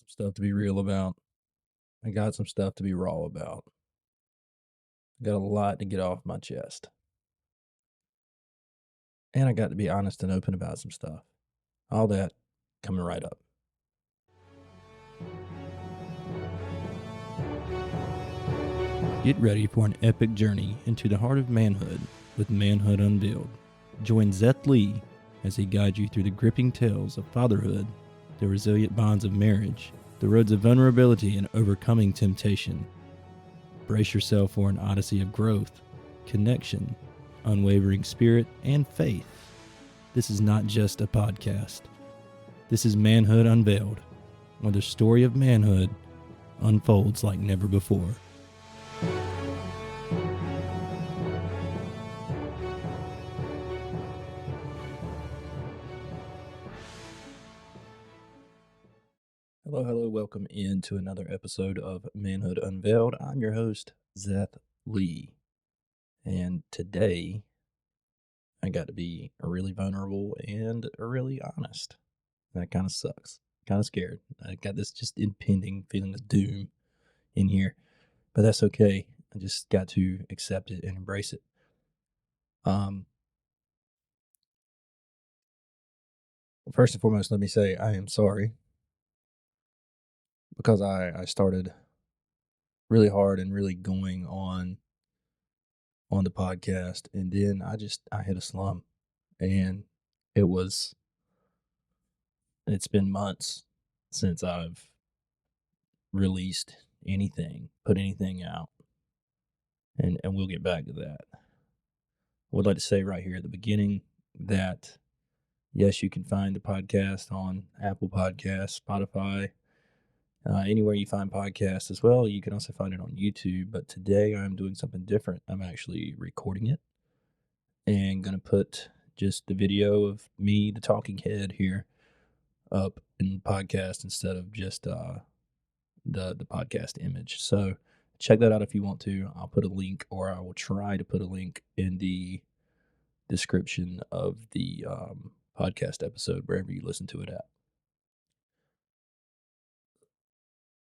stuff to be real about. I got some stuff to be raw about. Got a lot to get off my chest. And I got to be honest and open about some stuff. All that coming right up. Get ready for an epic journey into the heart of manhood with Manhood Unveiled. Join Zeth Lee as he guides you through the gripping tales of fatherhood, the resilient bonds of marriage, the roads of vulnerability, and overcoming temptation. Brace yourself for an odyssey of growth, connection, unwavering spirit, and faith. This is not just a podcast. This is Manhood Unveiled, where the story of manhood unfolds like never before. Hello, welcome into another episode of Manhood Unveiled. I'm your host, Zeth Lee, and today I got to be really vulnerable and really honest. That kind of sucks. Kind of scared. I got this just impending feeling of doom in here, but that's okay. I just got to accept it and embrace it. First and foremost, let me say I am sorry because I started really hard and really going on the podcast, and then I hit a slump, and it was it's been months since I've released anything, put anything out, and we'll get back to that. I would like to say right here at the beginning that yes, you can find the podcast on Apple Podcasts, Spotify, anywhere you find podcasts as well. You can also find it on YouTube. But today I'm doing something different. I'm actually recording it and going to put just the video of me, the talking head here, up in the podcast instead of just the podcast image. So check that out if you want to. I'll put a link, or I will try to put a link in the description of the podcast episode wherever you listen to it at.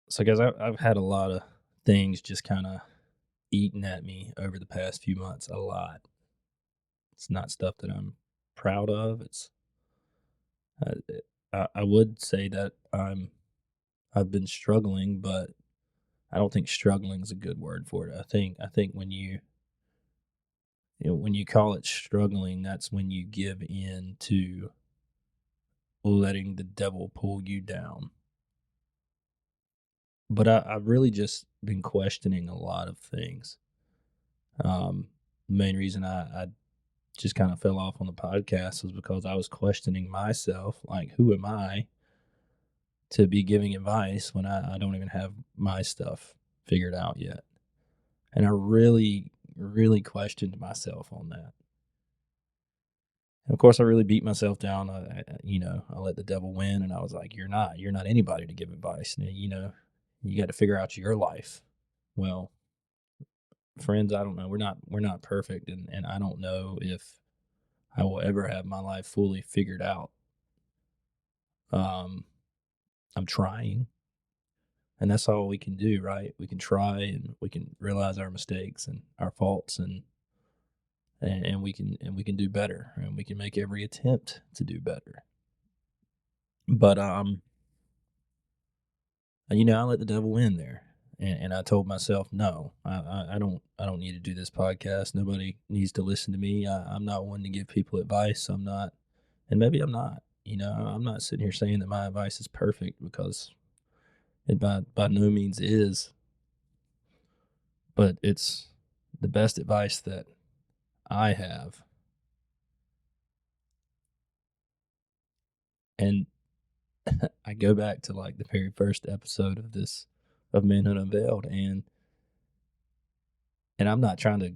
So, guys, I've had a lot of things just kind of eating at me over the past few months. A lot. It's not stuff that I'm proud of. Uh, I would say that I've been struggling, but I don't think struggling is a good word for it. I think when when you call it struggling, that's when you give in to letting the devil pull you down. But I've really just been questioning a lot of things. The main reason I just kind of fell off on the podcast was because I was questioning myself, like, who am I to be giving advice when I don't even have my stuff figured out yet? And I really, really questioned myself on that. And of course, I really beat myself down. I let the devil win, and I was like, you're not anybody to give advice. You got to figure out your life. Well, friends, I don't know. We're not perfect, and I don't know if I will ever have my life fully figured out. Um, I'm trying, and that's all we can do, right? We can try, and we can realize our mistakes and our faults, and we can do better, and we can make every attempt to do better. But I let the devil win there, and I told myself, no, I don't need to do this podcast. Nobody needs to listen to me. I'm not one to give people advice. I'm not, and maybe I'm not. I'm not sitting here saying that my advice is perfect, because it by no means is. But it's the best advice that I have, and I go back to like the very first episode of Manhood Unveiled, and I'm not trying to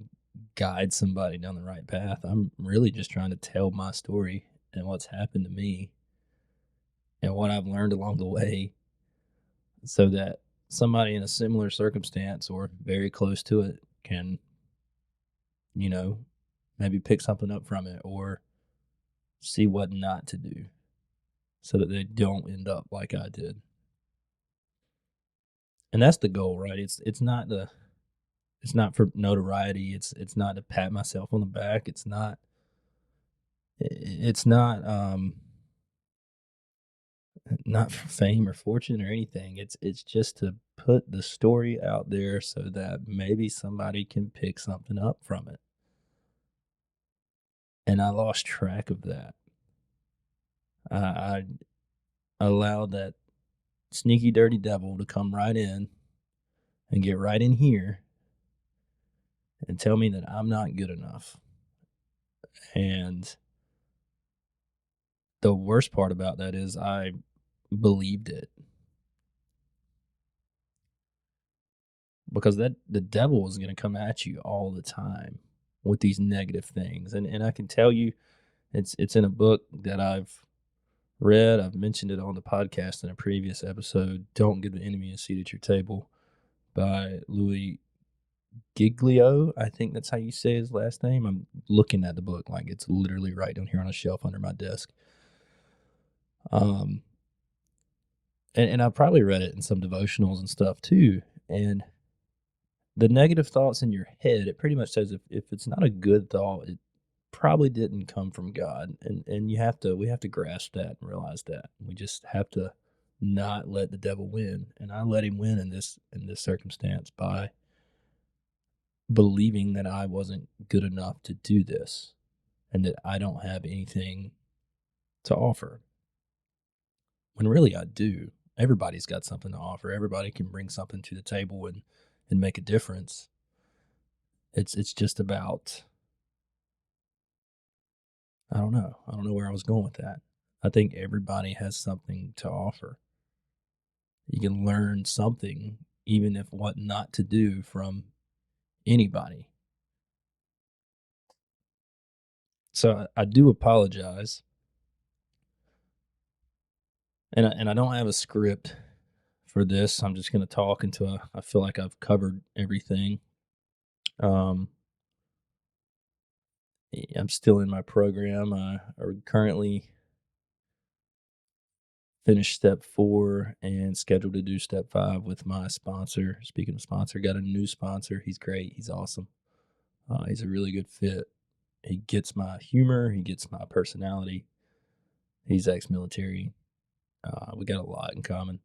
guide somebody down the right path. I'm really just trying to tell my story and what's happened to me and what I've learned along the way, so that somebody in a similar circumstance or very close to it can, you know, maybe pick something up from it or see what not to do so that they don't end up like I did. And that's the goal, right? It's not for notoriety. It's not to pat myself on the back. It's not not for fame or fortune or anything. It's just to put the story out there so that maybe somebody can pick something up from it. And I lost track of that. I allowed that sneaky dirty devil to come right in and get right in here and tell me that I'm not good enough. And the worst part about that is I believed it, because that the devil is going to come at you all the time with these negative things. And I can tell you, it's in a book that I've read. I've mentioned it on the podcast in a previous episode. Don't Give the Enemy a Seat at Your Table by Louis Giglio. I think that's how you say his last name. I'm looking at the book like it's literally right down here on a shelf under my desk. Um, and I probably read it in some devotionals and stuff too. And the negative thoughts in your head, it pretty much says if it's not a good thought, it probably didn't come from God. And we have to grasp that and realize that. We just have to not let the devil win. And I let him win in this circumstance by believing that I wasn't good enough to do this and that I don't have anything to offer. When really I do. Everybody's got something to offer. Everybody can bring something to the table and make a difference. It's just about, I don't know. I don't know where I was going with that. I think everybody has something to offer. You can learn something, even if what not to do, from anybody. So I do apologize, and I don't have a script for this. I'm just going to talk until I feel like I've covered everything. Um, I'm still in my program. I currently finished step 4 and scheduled to do step 5 with my sponsor. Speaking of sponsor, got a new sponsor. He's great. He's awesome. He's a really good fit. He gets my humor. He gets my personality. He's ex-military. We got a lot in common.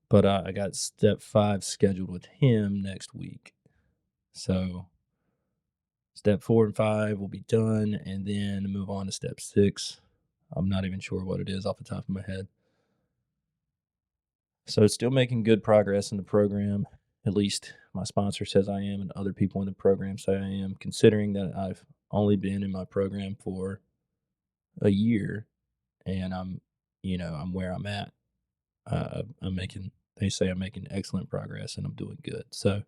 But I got step 5 scheduled with him next week. So step 4 and 5 will be done, and then move on to step 6. I'm not even sure what it is off the top of my head. So it's still making good progress in the program. At least my sponsor says I am, and other people in the program say I am, considering that I've only been in my program for a year, and I'm where I'm at. I'm making. They say I'm making excellent progress, and I'm doing good. So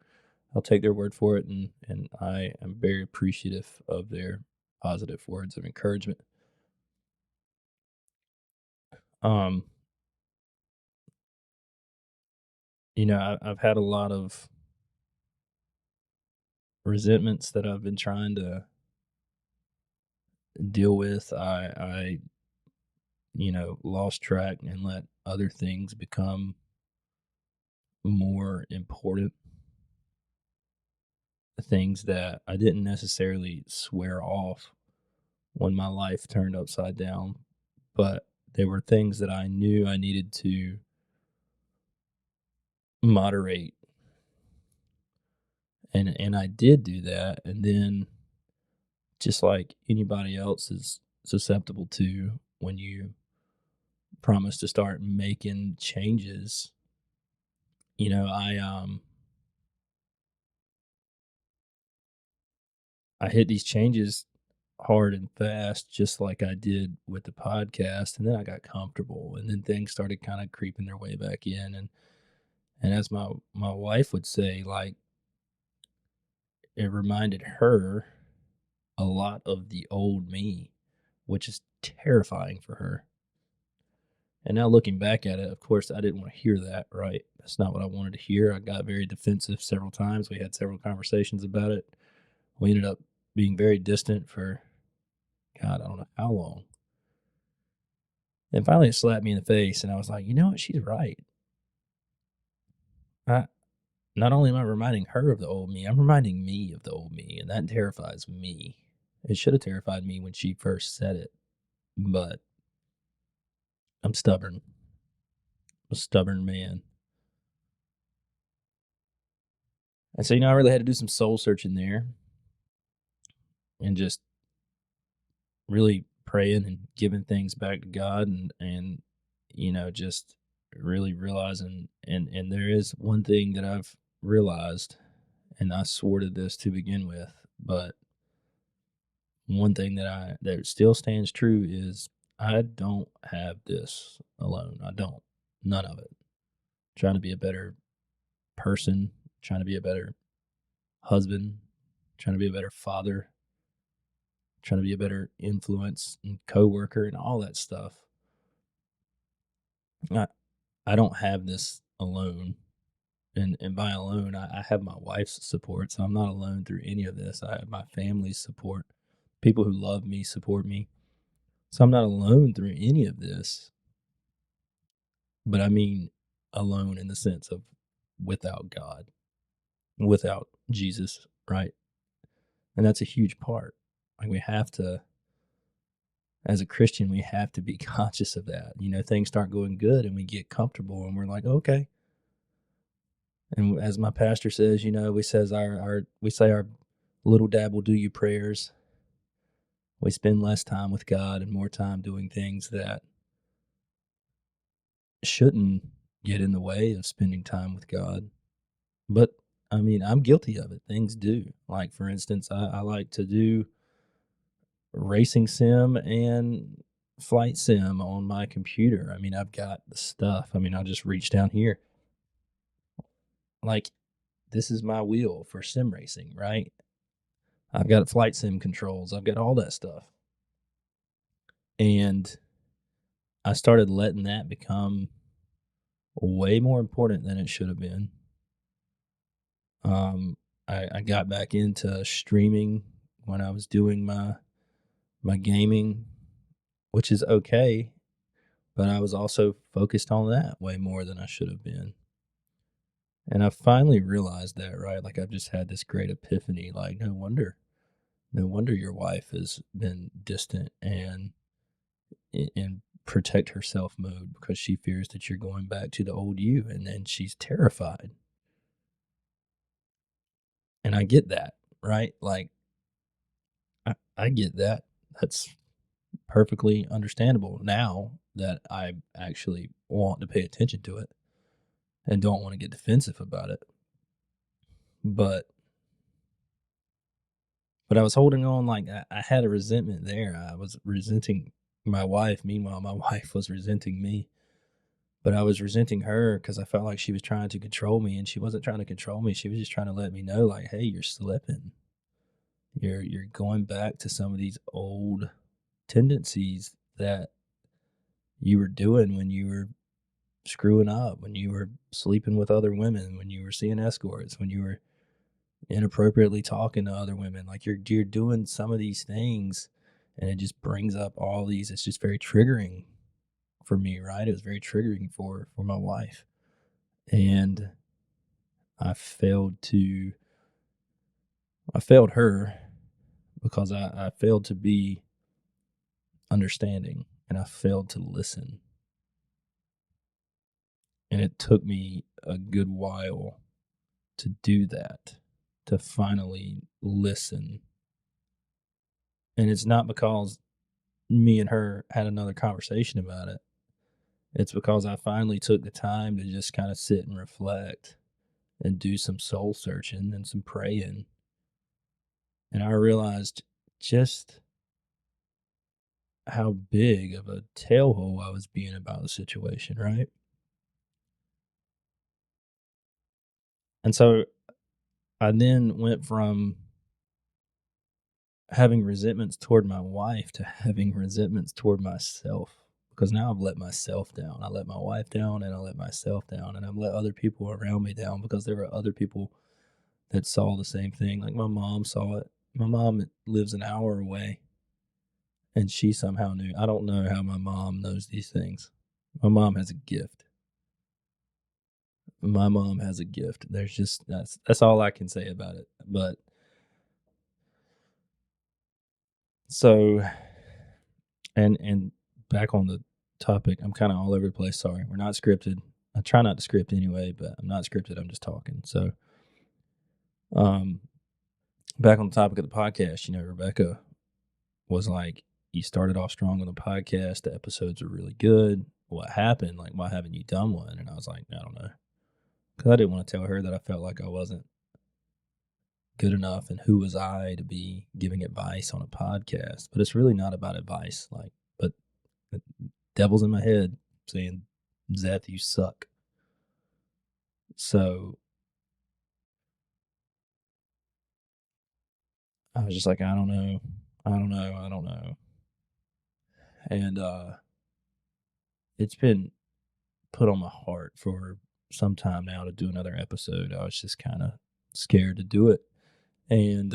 I'll take their word for it, and I am very appreciative of their positive words of encouragement. Um, I've had a lot of resentments that I've been trying to deal with. I lost track and let other things become more important. Things that I didn't necessarily swear off when my life turned upside down, but they were things that I knew I needed to moderate. And I did do that. And then, just like anybody else is susceptible to, when you promise to start making changes, you know, I hit these changes hard and fast, just like I did with the podcast, and then I got comfortable, and then things started kind of creeping their way back in, and as my wife would say, like, it reminded her a lot of the old me, which is terrifying for her. And now looking back at it, of course, I didn't want to hear that, right? That's not what I wanted to hear. I got very defensive several times. We had several conversations about it. We ended up being very distant for, God, I don't know how long. And finally, it slapped me in the face, and I was like, you know what? She's right. not only am I reminding her of the old me, I'm reminding me of the old me, and that terrifies me. It should have terrified me when she first said it, but I'm stubborn. I'm a stubborn man. And so, I really had to do some soul searching there and just really praying and giving things back to God and just really realizing and there is one thing that I've realized, and I swore to this to begin with, but one thing that still stands true is I don't have this alone. I don't. None of it. Trying to be a better person, trying to be a better husband, trying to be a better father, trying to be a better influence and coworker and all that stuff. I, I don't have this alone. And by alone, I have my wife's support. So I'm not alone through any of this. I have my family's support. People who love me support me. So I'm not alone through any of this. But I mean alone in the sense of without God, without Jesus, right? And that's a huge part. Like we have to, as a Christian, we have to be conscious of that. Things start going good and we get comfortable and we're like, okay. And as my pastor says, we say our little dab will do you prayers. We spend less time with God and more time doing things that shouldn't get in the way of spending time with God. But I mean, I'm guilty of it. Things do. Like, for instance, I like to do racing sim and flight sim on my computer. I mean, I've got the stuff. I mean, I'll just reach down here. Like, this is my wheel for sim racing, right? I've got flight sim controls. I've got all that stuff. And I started letting that become way more important than it should have been. I got back into streaming when I was doing my gaming, which is okay, but I was also focused on that way more than I should have been. And I finally realized that, right? Like I've just had this great epiphany. Like, no wonder your wife has been distant and in protect herself mode because she fears that you're going back to the old you, and then she's terrified. And I get that, right? Like I get that. That's perfectly understandable now that I actually want to pay attention to it and don't want to get defensive about it. But I was holding on, like I had a resentment there. I was resenting my wife. Meanwhile, my wife was resenting me. But I was resenting her because I felt like she was trying to control me, and she wasn't trying to control me. She was just trying to let me know, like, hey, you're slipping. You're going back to some of these old tendencies that you were doing when you were screwing up, when you were sleeping with other women, when you were seeing escorts, when you were inappropriately talking to other women. Like you're doing some of these things, and it just brings up all these. It's just very triggering for me, right? It was very triggering for my wife, and I failed to. I failed her because I failed to be understanding, and I failed to listen. And it took me a good while to do that, to finally listen. And it's not because me and her had another conversation about it. It's because I finally took the time to just kind of sit and reflect and do some soul searching and some praying. And I realized just how big of a tailhole I was being about the situation, right? And so I then went from having resentments toward my wife to having resentments toward myself because now I've let myself down. I let my wife down and I let myself down, and I've let other people around me down because there were other people that saw the same thing. Like my mom saw it. My mom lives an hour away and she somehow knew. I don't know how my mom knows these things. My mom has a gift. My mom has a gift. There's just that's all I can say about it. But so and back on the topic, I'm kind of all over the place. Sorry, we're not scripted. I try not to script anyway, but I'm not scripted. I'm just talking. So, um, back on the topic of the podcast, Rebecca was like, "You started off strong on the podcast. The episodes are really good. What happened? Like, why haven't you done one?" And I was like, "I don't know," because I didn't want to tell her that I felt like I wasn't good enough, and who was I to be giving advice on a podcast? But it's really not about advice. Like, but the devil's in my head saying, "Zeth, you suck." So I was just like, I don't know. I don't know. I don't know. And it's been put on my heart for some time now to do another episode. I was just kind of scared to do it. And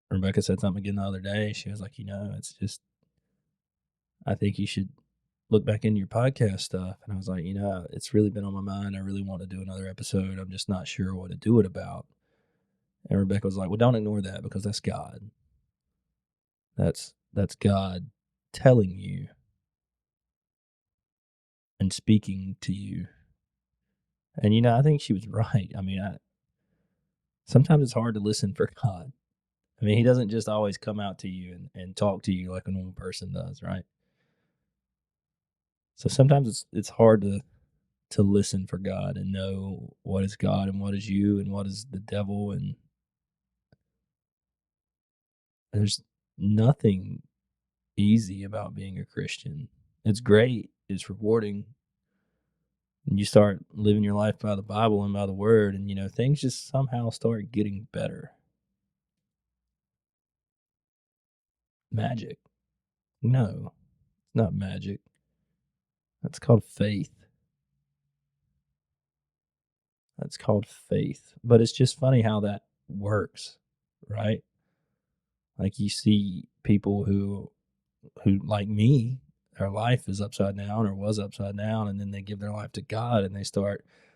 Rebecca said something again the other day. She was like, it's just, I think you should look back into your podcast stuff. And I was like, it's really been on my mind. I really want to do another episode. I'm just not sure what to do it about. And Rebecca was like, well, don't ignore that because that's God. That's God telling you and speaking to you. And I think she was right. I mean, sometimes it's hard to listen for God. I mean, he doesn't just always come out to you and talk to you like a normal person does, right? So sometimes it's hard to listen for God and know what is God and what is you and what is the devil. And there's nothing easy about being a Christian. It's great, it's rewarding. And you start living your life by the Bible and by the word, and things just somehow start getting better. Magic. No, it's not magic. That's called faith. That's called faith. But it's just funny how that works, right? Like you see people who like me, their life is upside down or was upside down, and then they give their life to God and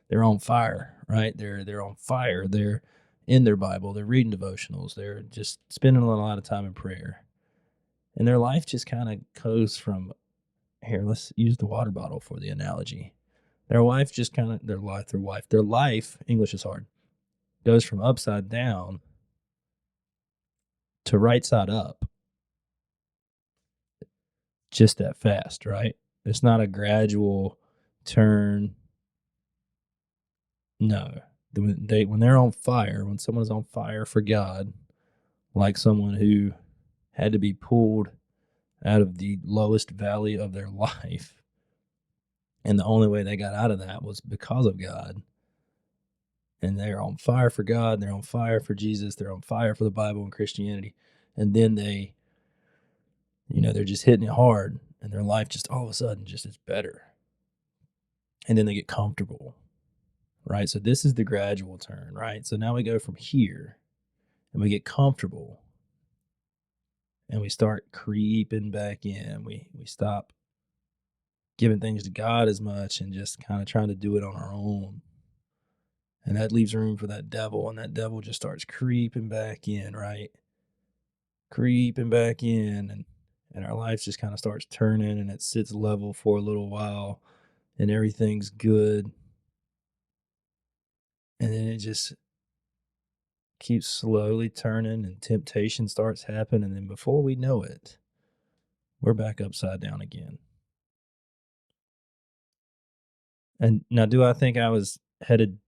they're on fire, right? They're on fire. They're in their Bible, they're reading devotionals, they're just spending a lot of time in prayer. And their life just kind of goes from here, let's use the water bottle for the analogy. Their life just kind of their life, English is hard, goes from upside down to right side up just that fast, right? It's not a gradual turn. No. When they're on fire, when someone is on fire for God, like someone who had to be pulled out of the lowest valley of their life, and the only way they got out of that was because of God, and they're on fire for God, they're on fire for Jesus, they're on fire for the Bible and Christianity, and then they're just hitting it hard, and their life just all of a sudden just is better, and then they get comfortable, right? So this is the gradual turn, right? So now we go from here, and we get comfortable, and we start creeping back in. We stop giving things to God as much and just kind of trying to do it on our own. And that leaves room for that devil, and that devil just starts creeping back in, right? Creeping back in, and our life just kind of starts turning, and it sits level for a little while, and everything's good. And then it just keeps slowly turning, and temptation starts happening, and then before we know it, we're back upside down again. And now, do I think I was headed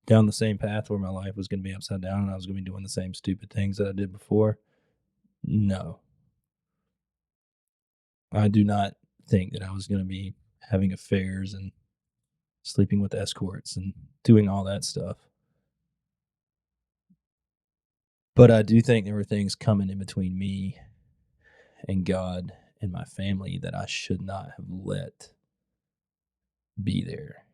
down the same path where my life was going to be upside down and I was going to be doing the same stupid things that I did before? No. I do not think that I was going to be having affairs and sleeping with escorts and doing all that stuff. But I do think there were things coming in between me and God and my family that I should not have let be there.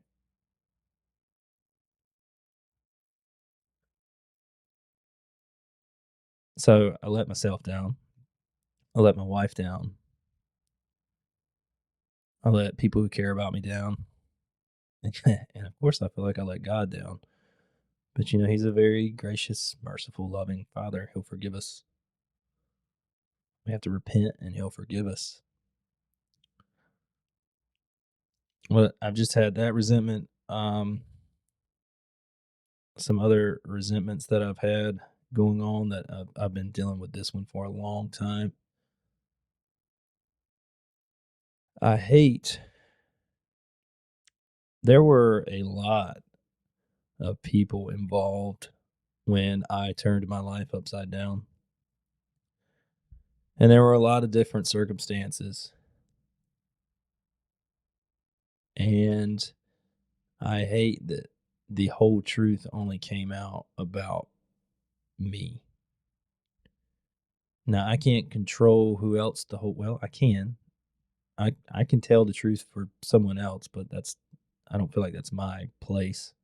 So I let myself down. I let my wife down. I let people who care about me down. And of course, I feel like I let God down. But, He's a very gracious, merciful, loving Father. He'll forgive us. We have to repent and He'll forgive us. Well, I've just had that resentment. Some other resentments that I've had going on that I've been dealing with this one for a long time. I hate, there were a lot of people involved when I turned my life upside down. And there were a lot of different circumstances. And I hate that the whole truth only came out about me. Now, I can't control who else well, I can. I can tell the truth for someone else, but I don't feel like that's my place.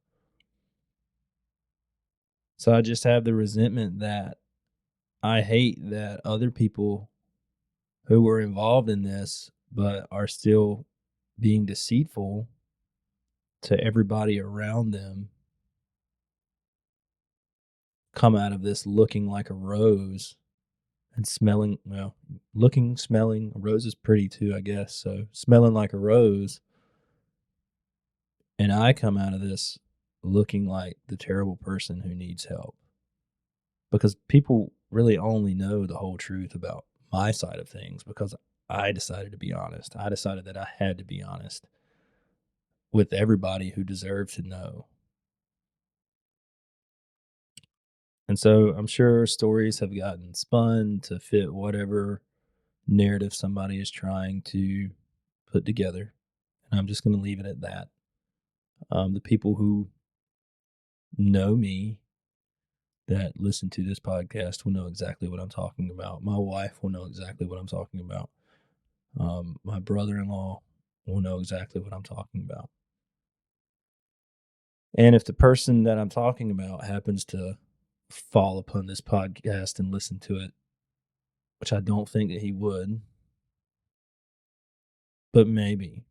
So I just have the resentment that I hate that other people who were involved in this but are still being deceitful to everybody around them come out of this looking like a rose and smelling, well, looking, smelling, a rose is pretty too, I guess. So smelling like a rose, and I come out of this looking like the terrible person who needs help. Because people really only know the whole truth about my side of things because I decided to be honest. I decided that I had to be honest with everybody who deserved to know. And so I'm sure stories have gotten spun to fit whatever narrative somebody is trying to put together. And I'm just going to leave it at that. The people who know me that listen to this podcast will know exactly what I'm talking about. My wife will know exactly what I'm talking about. My brother in law will know exactly what I'm talking about. And if the person that I'm talking about happens to fall upon this podcast and listen to it, which I don't think that he would, but maybe,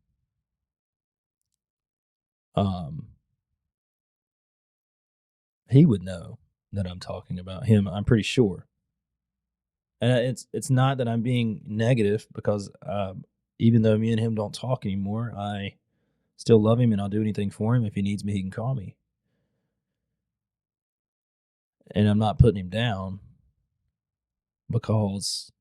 um, he would know that I'm talking about him. I'm pretty sure. And it's not that I'm being negative because even though me and him don't talk anymore, I still love him and I'll do anything for him. If he needs me, he can call me. And I'm not putting him down because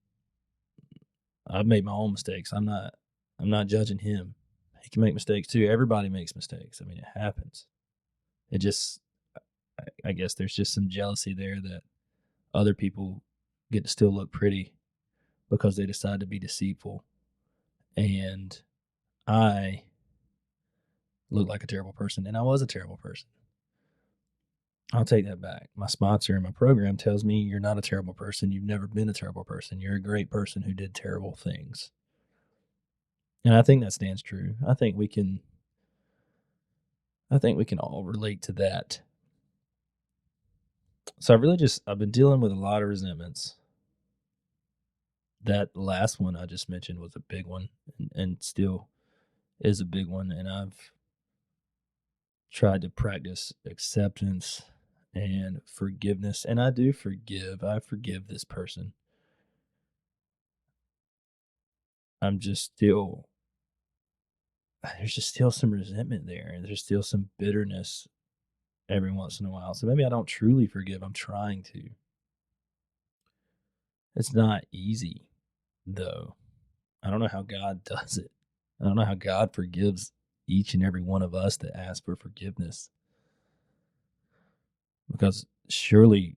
I've made my own mistakes. I'm not judging him. He can make mistakes too. Everybody makes mistakes. I mean, it happens. It just I guess there's just some jealousy there that other people get to still look pretty because they decide to be deceitful. And I look like a terrible person, and I was a terrible person. I'll take that back. My sponsor in my program tells me you're not a terrible person. You've never been a terrible person. You're a great person who did terrible things. And I think that stands true. I think we can all relate to that. So I've been dealing with a lot of resentments. That last one I just mentioned was a big one and still is a big one. And I've tried to practice acceptance and forgiveness. And I do forgive. I forgive this person. I'm just still, there's just still some resentment there. And there's still some bitterness every once in a while. So maybe I don't truly forgive. I'm trying to. It's not easy, though. I don't know how God does it. I don't know how God forgives each and every one of us that ask for forgiveness because surely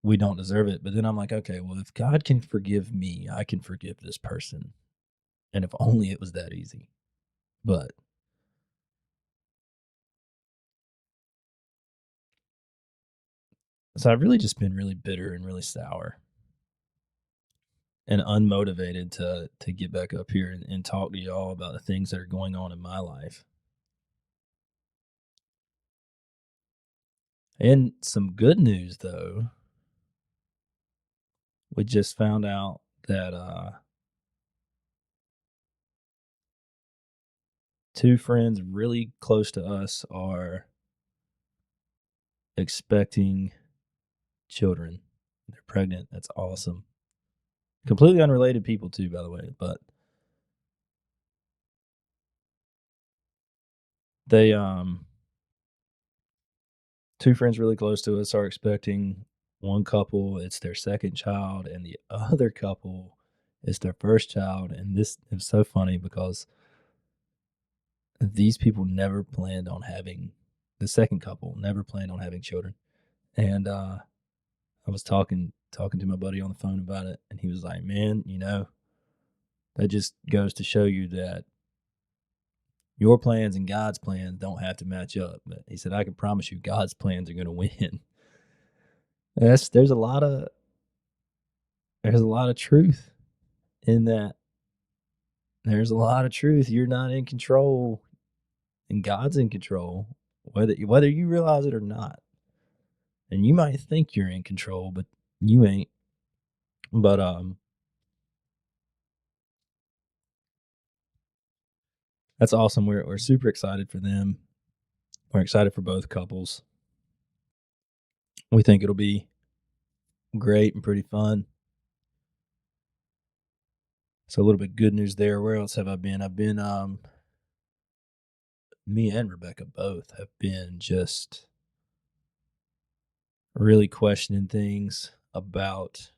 we don't deserve it. But then I'm like, okay, well, if God can forgive me, I can forgive this person. And if only it was that easy. But so I've really just been really bitter and really sour and unmotivated to get back up here and talk to y'all about the things that are going on in my life. And some good news though, we just found out that Two friends really close to us are expecting children. They're pregnant. That's awesome. Completely unrelated people too, by the way, but they two friends really close to us are expecting one couple, it's their second child, and the other couple is their first child. And this is so funny because these people never planned on having the second couple never planned on having children. And I was talking to my buddy on the phone about it, and he was like, "Man, that just goes to show you that your plans and God's plans don't have to match up." But he said, "I can promise you, God's plans are going to win." That's there's a lot of truth in that. There's a lot of truth. You're not in control, and God's in control, whether you realize it or not. And you might think you're in control, but you ain't. But that's awesome. We're super excited for them. We're excited for both couples. We think it'll be great and pretty fun. So a little bit good news there. Where else have I been? I've been me and Rebecca both have been just really questioning things about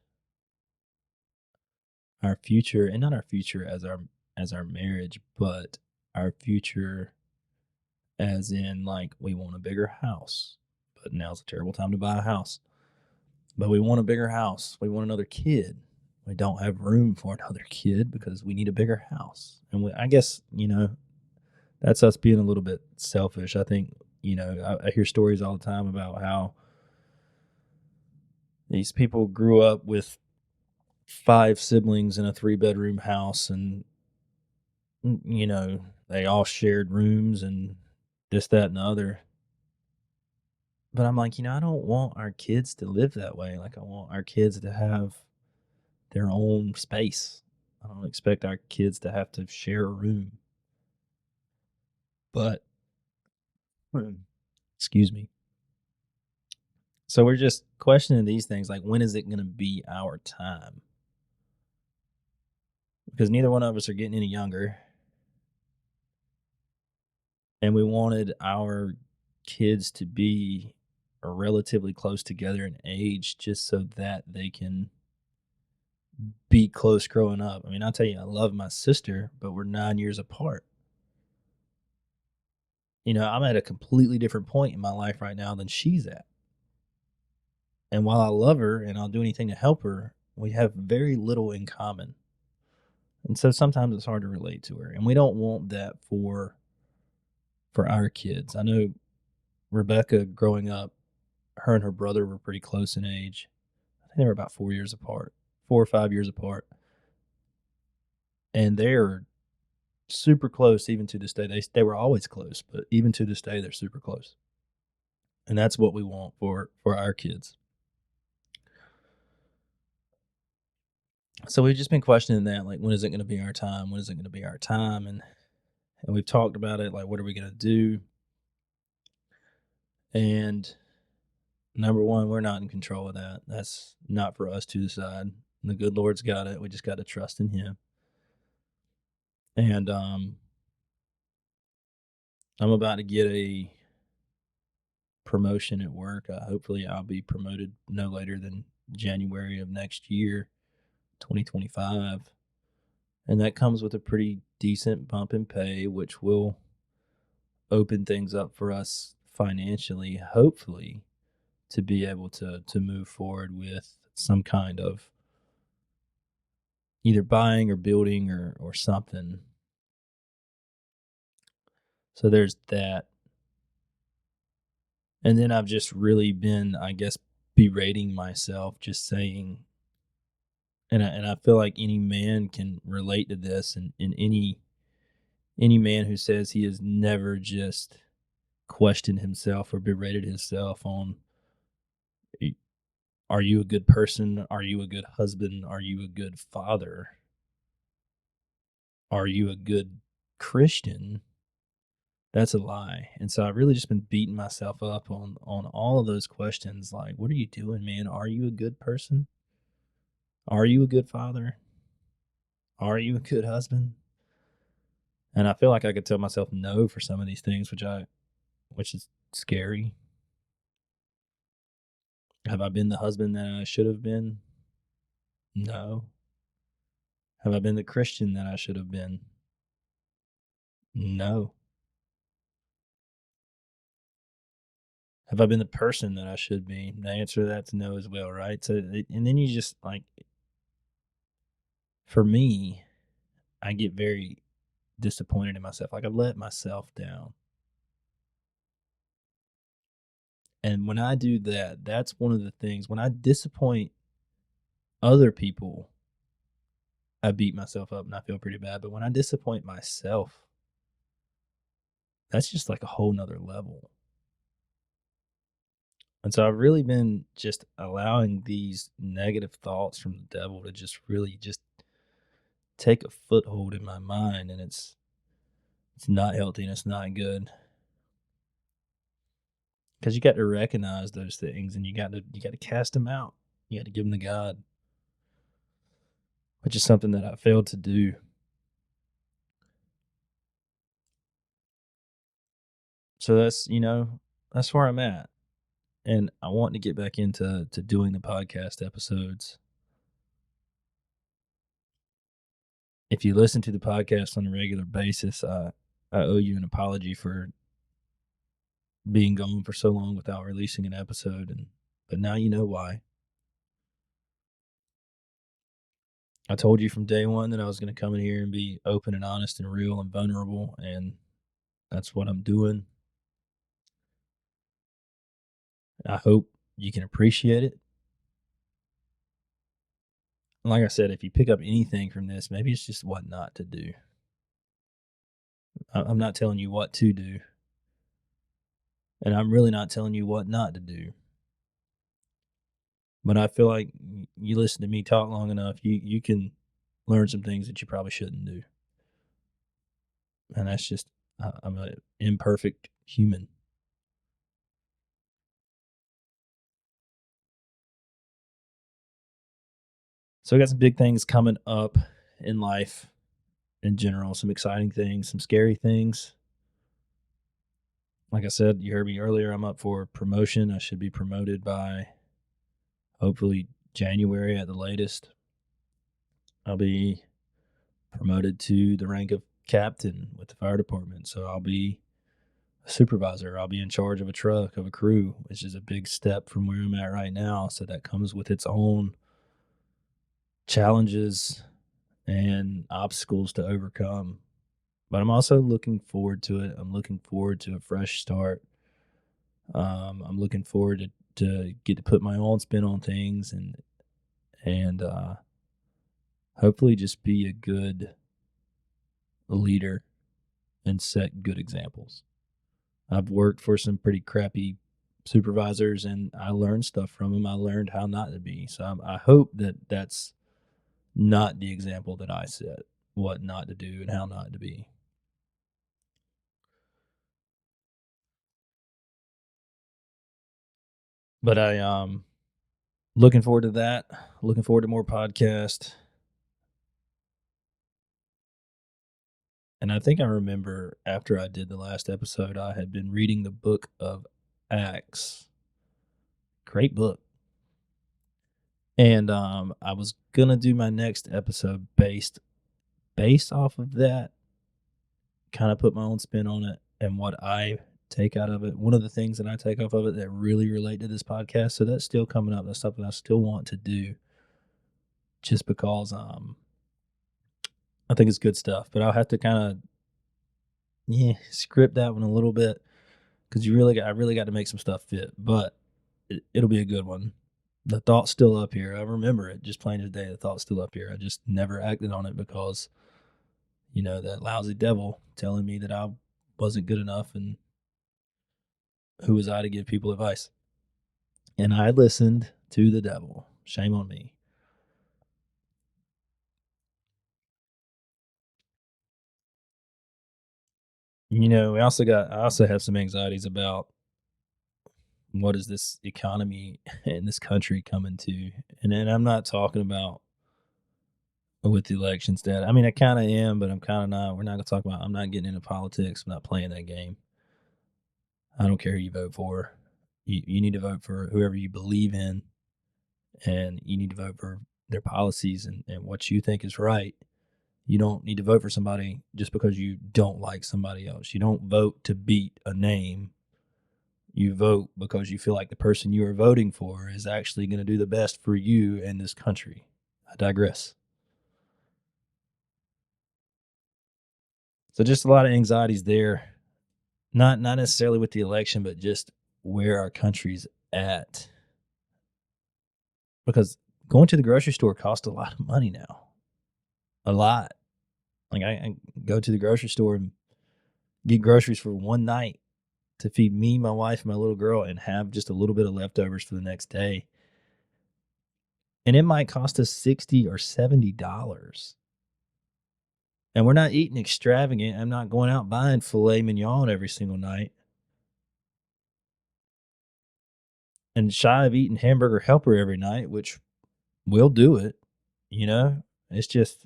our future, and not our future as our marriage, but our future as in, like, we want a bigger house, but now's a terrible time to buy a house. But we want a bigger house. We want another kid. We don't have room for another kid because we need a bigger house. And I guess, that's us being a little bit selfish. I think, I hear stories all the time about how these people grew up with five siblings in a three-bedroom house, and they all shared rooms and this, that, and the other. But I'm like, I don't want our kids to live that way. Like, I want our kids to have their own space. I don't expect our kids to have to share a room. But, excuse me. So we're just questioning these things, like, when is it going to be our time? Because neither one of us are getting any younger. And we wanted our kids to be relatively close together in age just so that they can be close growing up. I mean, I'll tell you, I love my sister, but we're 9 years apart. I'm at a completely different point in my life right now than she's at. And while I love her and I'll do anything to help her, we have very little in common. And so sometimes it's hard to relate to her. And we don't want that for our kids. I know Rebecca growing up, her and her brother were pretty close in age. I think they were about 4 years apart, 4 or 5 years apart. And they're super close even to this day. They were always close, but even to this day they're super close. And that's what we want for our kids. So we've just been questioning that, like, when is it going to be our time? When is it going to be our time? And we've talked about it, like, what are we going to do? And number one, we're not in control of that. That's not for us to decide. The good Lord's got it. We just got to trust in Him. And I'm about to get a promotion at work. Hopefully, I'll be promoted no later than January of next year, 2025. And that comes with a pretty decent bump in pay, which will open things up for us financially, hopefully, to be able to move forward with some kind of either buying or building or something. So there's that. And then I've just really been, I guess, berating myself, just saying, and I feel like any man can relate to this, and any man who says he has never just questioned himself or berated himself on, are you a good person? Are you a good husband? Are you a good father? Are you a good Christian? That's a lie. And so I've really just been beating myself up on all of those questions like, what are you doing, man? Are you a good person? Are you a good father? Are you a good husband? And I feel like I could tell myself no for some of these things, which is scary. Have I been the husband that I should have been? No. Have I been the Christian that I should have been? No. Have I been the person that I should be? The answer to that's no as well, right? So, and then you just like, for me, I get very disappointed in myself. Like I've let myself down. And when I do that, that's one of the things. When I disappoint other people, I beat myself up and I feel pretty bad. But when I disappoint myself, that's just like a whole nother level. And so I've really been just allowing these negative thoughts from the devil to just really just take a foothold in my mind, and it's not healthy and it's not good. Because you got to recognize those things and you got to cast them out. You got to give them to God, which is something that I failed to do. So that's where I'm at. And I want to get back into doing the podcast episodes. If you listen to the podcast on a regular basis, I owe you an apology for being gone for so long without releasing an episode, and but now you know why. I told you from day one that I was going to come in here and be open and honest and real and vulnerable, and that's what I'm doing. I hope you can appreciate it. Like I said, if you pick up anything from this, maybe it's just what not to do. I'm not telling you what to do, and I'm really not telling you what not to do. But I feel like you listen to me talk long enough, you can learn some things that you probably shouldn't do. And that's just, I'm an imperfect human. So I got some big things coming up in life in general, some exciting things, some scary things. Like I said, you heard me earlier, I'm up for promotion. I should be promoted by hopefully January at the latest. I'll be promoted to the rank of captain with the fire department. So I'll be a supervisor. I'll be in charge of a truck, of a crew, which is a big step from where I'm at right now. So that comes with its own challenges and obstacles to overcome. But I'm also looking forward to it. I'm looking forward to a fresh start. I'm looking forward to get to put my own spin on things and hopefully just be a good leader and set good examples. I've worked for some pretty crappy supervisors and I learned stuff from them. I learned how not to be. So I hope that that's not the example that I set, what not to do and how not to be. But I looking forward to that. Looking forward to more podcasts. And I think I remember after I did the last episode, I had been reading the book of Acts. Great book. And I was gonna do my next episode based off of that, kind of put my own spin on it and what I take out of it. One of the things that I take off of it that really relate to this podcast. So that's still coming up. That's something I still want to do just because I think it's good stuff. But I'll have to kind of script that one a little bit because I really got to make some stuff fit. But it'll be a good one. The thought's still up here. I remember it just plain as day. The thought's still up here. I just never acted on it because that lousy devil telling me that I wasn't good enough, and who was I to give people advice? And I listened to the devil. Shame on me. I also have some anxieties about what is this economy in this country coming to, and then I'm not talking about with the election stat. I mean, I kind of am, but I'm kind of not. We're not going to talk about. I'm not getting into politics. I'm not playing that game. I don't care who you vote for. You need to vote for whoever you believe in, and you need to vote for their policies and what you think is right. You don't need to vote for somebody just because you don't like somebody else. You don't vote to beat a name. You vote because you feel like the person you are voting for is actually going to do the best for you and this country. I digress. So just a lot of anxieties there. Not necessarily with the election, but just where our country's at. Because going to the grocery store costs a lot of money now. A lot. Like I go to the grocery store and get groceries for one night to feed me, my wife, and my little girl, and have just a little bit of leftovers for the next day. And it might cost us $60 or $70. And we're not eating extravagant. I'm not going out buying filet mignon every single night. And shy of eating hamburger helper every night, which will do it. It's just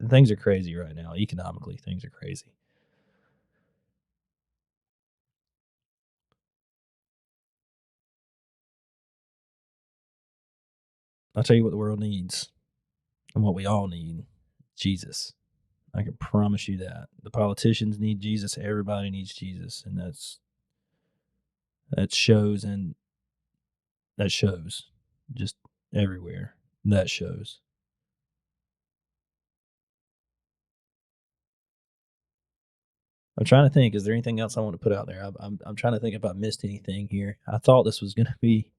things are crazy right now. Economically, things are crazy. I'll tell you what the world needs and what we all need: Jesus. I can promise you that. The politicians need Jesus. Everybody needs Jesus. And that shows, and that shows just everywhere. That shows. I'm trying to think. Is there anything else I want to put out there? I'm trying to think if I missed anything here. I thought this was going to be.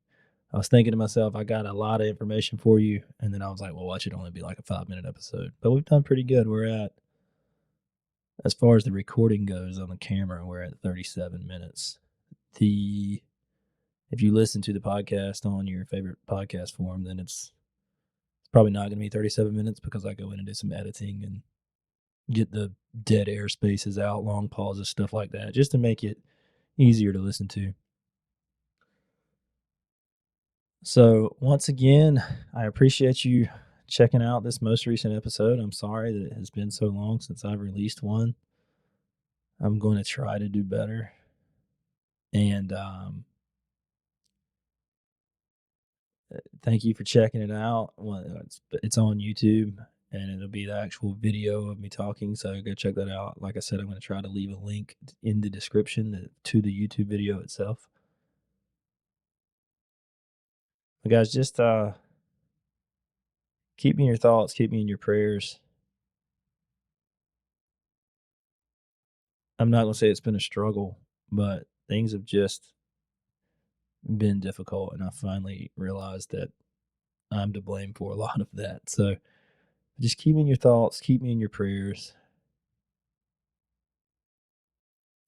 I was thinking to myself, I got a lot of information for you, and then I was like, well, why should only be like a 5-minute episode? But we've done pretty good. We're at, as far as the recording goes on the camera, we're at 37 minutes. The If you listen to the podcast on your favorite podcast form, then it's probably not going to be 37 minutes because I go in and do some editing and get the dead air spaces out, long pauses, stuff like that, just to make it easier to listen to. So, once again, I appreciate you checking out this most recent episode. I'm sorry that it has been so long since I've released one. I'm going to try to do better. And thank you for checking it out. Well, it's on YouTube, and it'll be the actual video of me talking. So go check that out. Like I said, I'm going to try to leave a link in the description to the YouTube video itself. But guys, just keep me in your thoughts, keep me in your prayers. I'm not going to say it's been a struggle, but things have just been difficult, and I finally realized that I'm to blame for a lot of that. So just keep me in your thoughts, keep me in your prayers.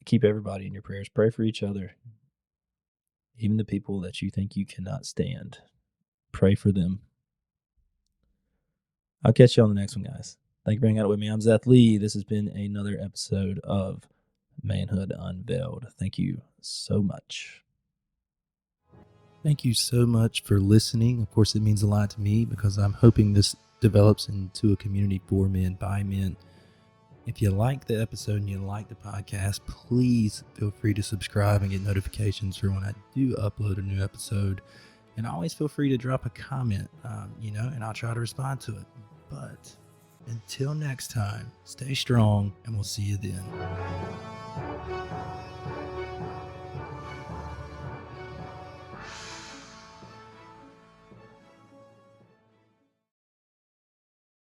Keep everybody in your prayers. Pray for each other. Even the people that you think you cannot stand. Pray for them. I'll catch you on the next one, guys. Thank you for hanging out with me. I'm Zeth Lee. This has been another episode of Manhood Unveiled. Thank you so much. Thank you so much for listening. Of course, it means a lot to me because I'm hoping this develops into a community for men, by men. If you like the episode and you like the podcast, please feel free to subscribe and get notifications for when I do upload a new episode. And always feel free to drop a comment, and I'll try to respond to it. But until next time, stay strong, and we'll see you then.